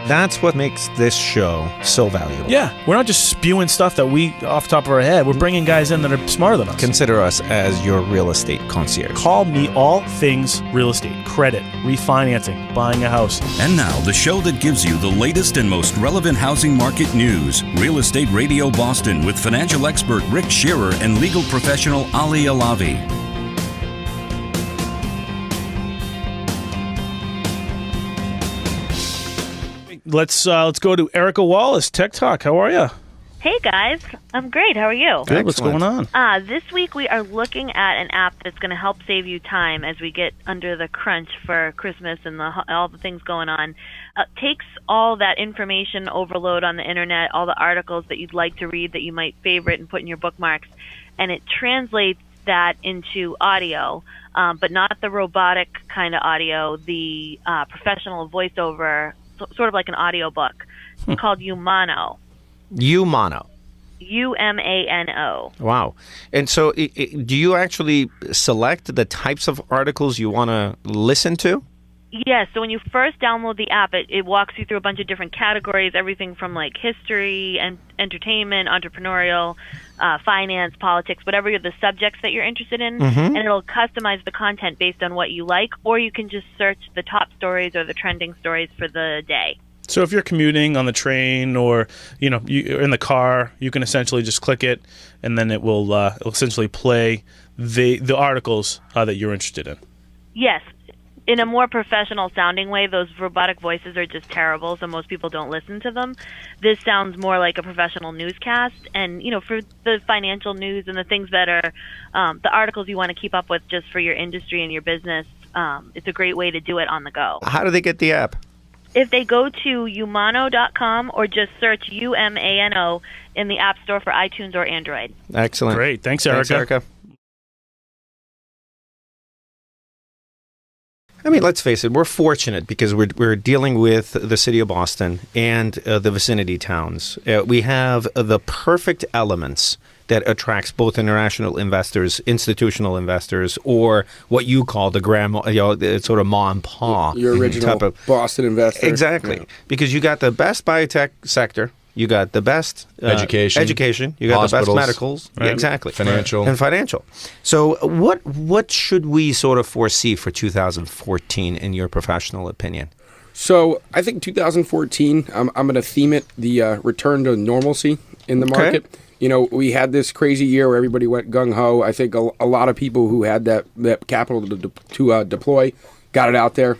That's what makes this show so valuable. Yeah, we're not just spewing stuff that we off the top of our head. We're bringing guys in that are smarter than us. Consider us as your real estate concierge. Call me all things real estate, credit, refinancing, buying a house. And now, the show that gives you the latest and most relevant housing market news. Real Estate Radio Boston with financial expert Rick Scherer and legal professional Ali Alavi. Let's go to Erica Wallace, Tech Talk. How are you? Hey, guys. I'm great. How are you? Good. What's going on? This week we are looking at an app that's going to help save you time as we get under the crunch for Christmas and all the things going on. Takes all that information overload on the internet, all the articles that you'd like to read that you might favorite and put in your bookmarks, and it translates that into audio, but not the robotic kind of audio, the professional voiceover, sort of like an audiobook. It's called Umano. Umano. Umano. Wow. And so do you actually select the types of articles you want to listen to? Yes. So when you first download the app, it walks you through a bunch of different categories, everything from like history and entertainment, entrepreneurial, finance, politics, whatever the subjects that you're interested in, and it'll customize the content based on what you like, or you can just search the top stories or the trending stories for the day. So if you're commuting on the train or you're in the car, you can essentially just click it, and then it will essentially play the articles that you're interested in. Yes. In a more professional sounding way, those robotic voices are just terrible, so most people don't listen to them. This sounds more like a professional newscast, and for the financial news and the things that are the articles you want to keep up with just for your industry and your business, it's a great way to do it on the go. How do they get the app? If they go to umano.com or just search UMANO in the App Store for iTunes or Android. Excellent. Great. Thanks, Erica. Thanks, Erica. I mean, let's face it, we're fortunate because we're dealing with the city of Boston and the vicinity towns. We have the perfect elements that attracts both international investors, institutional investors, or what you call the grandma, sort of ma and pa. Your original type of Boston investor. Exactly. Yeah. Because you got the best biotech sector. You got the best education. You got hospitals, the best medicals. Right. Exactly. Financial. And financial. So what should we sort of foresee for 2014 in your professional opinion? So I think 2014, I'm going to theme it the return to normalcy in the market. Okay. We had this crazy year where everybody went gung-ho. I think a lot of people who had that capital to deploy got it out there,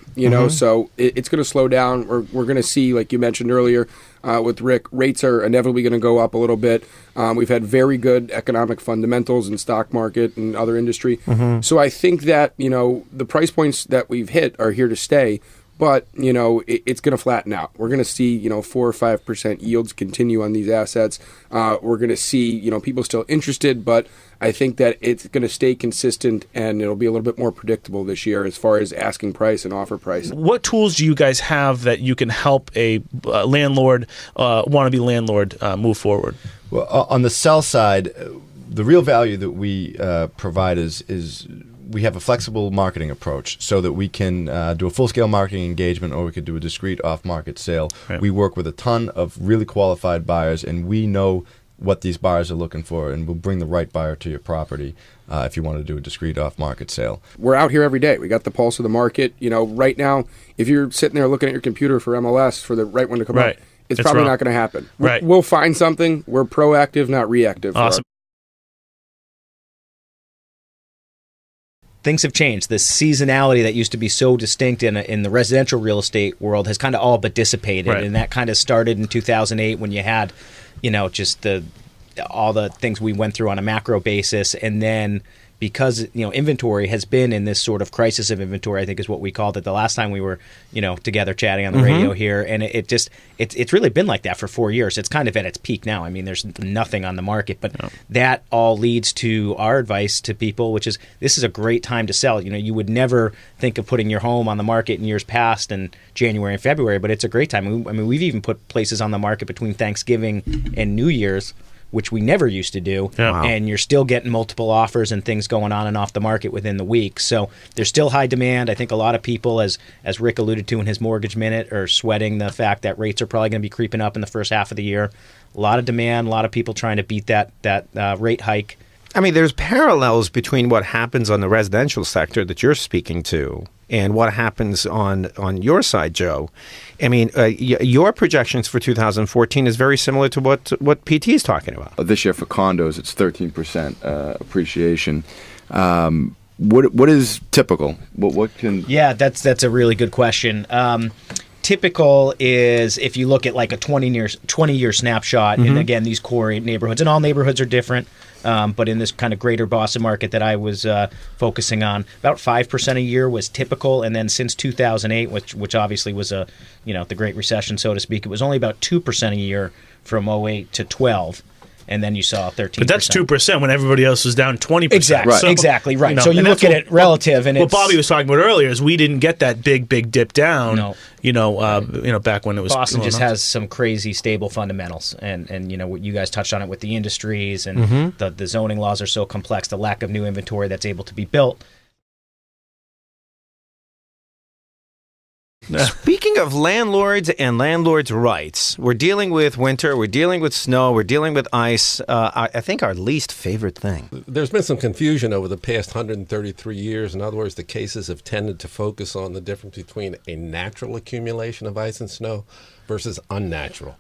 so it's going to slow down. We're going to see, like you mentioned earlier, with Rick, rates are inevitably going to go up a little bit. We've had very good economic fundamentals in stock market and other industry. So I think that, the price points that we've hit are here to stay, but, it's going to flatten out. We're going to see, 4 or 5% yields continue on these assets. We're going to see, people still interested, but I think that it's going to stay consistent and it'll be a little bit more predictable this year as far as asking price and offer price. What tools do you guys have that you can help a landlord, wannabe landlord, move forward? Well, on the sell side, the real value that we provide is we have a flexible marketing approach so that we can do a full-scale marketing engagement or we could do a discrete off-market sale. Right. We work with a ton of really qualified buyers, and we know what these buyers are looking for, and we'll bring the right buyer to your property if you want to do a discrete off-market sale. We're out here every day. We got the pulse of the market. Right now, if you're sitting there looking at your computer for MLS for the right one to come up, it's probably not going to happen. Right. We'll find something. We're proactive, not reactive. Awesome. Things have changed. The seasonality that used to be so distinct in the residential real estate world has kind of all but dissipated, and that kind of started in 2008 when you had, just all the things we went through on a macro basis, and then because inventory has been in this sort of crisis of inventory, I think is what we called it the last time we were together chatting on the radio here, and it's really been like that for 4 years. It's kind of at its peak now. I mean, there's nothing on the market, but that all leads to our advice to people, which is this is a great time to sell. You would never think of putting your home on the market in years past in January and February, but it's a great time. I mean, we've even put places on the market between Thanksgiving and New Year's which we never used to do. Yeah. Wow. And you're still getting multiple offers and things going on and off the market within the week. So there's still high demand. I think a lot of people, as Rick alluded to in his Mortgage Minute, are sweating the fact that rates are probably going to be creeping up in the first half of the year. A lot of demand, a lot of people trying to beat that rate hike. I mean, there's parallels between what happens on the residential sector that you're speaking to and what happens on your side, Joe. I mean, your projections for 2014 is very similar to what PT is talking about. This year for condos, it's 13% appreciation. What is typical? What can? Yeah, that's a really good question. Typical is if you look at like a 20-year snapshot, and again, these core neighborhoods, and all neighborhoods are different, but in this kind of greater Boston market that I was focusing on, about 5% a year was typical, and then since 2008, which obviously was the Great Recession, so to speak, it was only about 2% a year from 08 to 12. And then you saw 13%. But that's 2% when everybody else was down 20%. Exactly, So, exactly right. You So you look at it relative, and what Bobby was talking about earlier is we didn't get that big dip down. No. Back when it was Boston just going on. has some crazy stable fundamentals, and what you guys touched on it with the industries and the zoning laws are so complex, the lack of new inventory that's able to be built. Speaking of landlords and landlords' rights, we're dealing with winter, we're dealing with snow, we're dealing with ice. I think our least favorite thing. There's been some confusion over the past 133 years. In other words, the cases have tended to focus on the difference between a natural accumulation of ice and snow versus unnatural.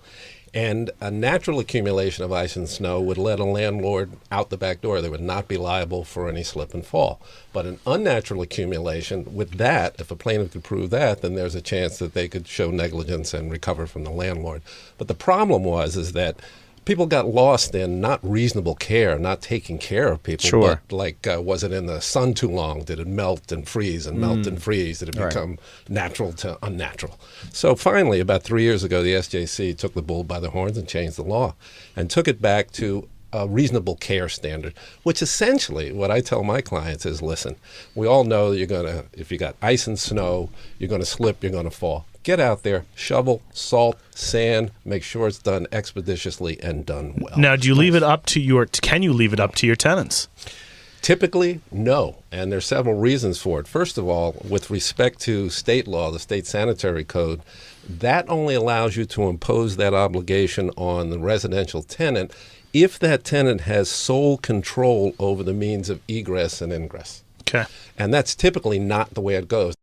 And a natural accumulation of ice and snow would let a landlord out the back door. They would not be liable for any slip and fall. But an unnatural accumulation, with that, if a plaintiff could prove that, then there's a chance that they could show negligence and recover from the landlord. But the problem is that people got lost in not reasonable care, not taking care of people. Sure. But like, was it in the sun too long? Did it melt and freeze and melt and freeze? Did it become natural to unnatural? So finally, about 3 years ago, the SJC took the bull by the horns and changed the law and took it back to a reasonable care standard, which essentially what I tell my clients is, listen, we all know that if you got ice and snow, you're going to slip, you're going to fall. Get out there, shovel, salt, sand, make sure it's done expeditiously and done well. Now, can you leave it up to your tenants? Typically, no, and there's several reasons for it. First of all, with respect to state law, the state sanitary code, that only allows you to impose that obligation on the residential tenant if that tenant has sole control over the means of egress and ingress. Okay. And that's typically not the way it goes.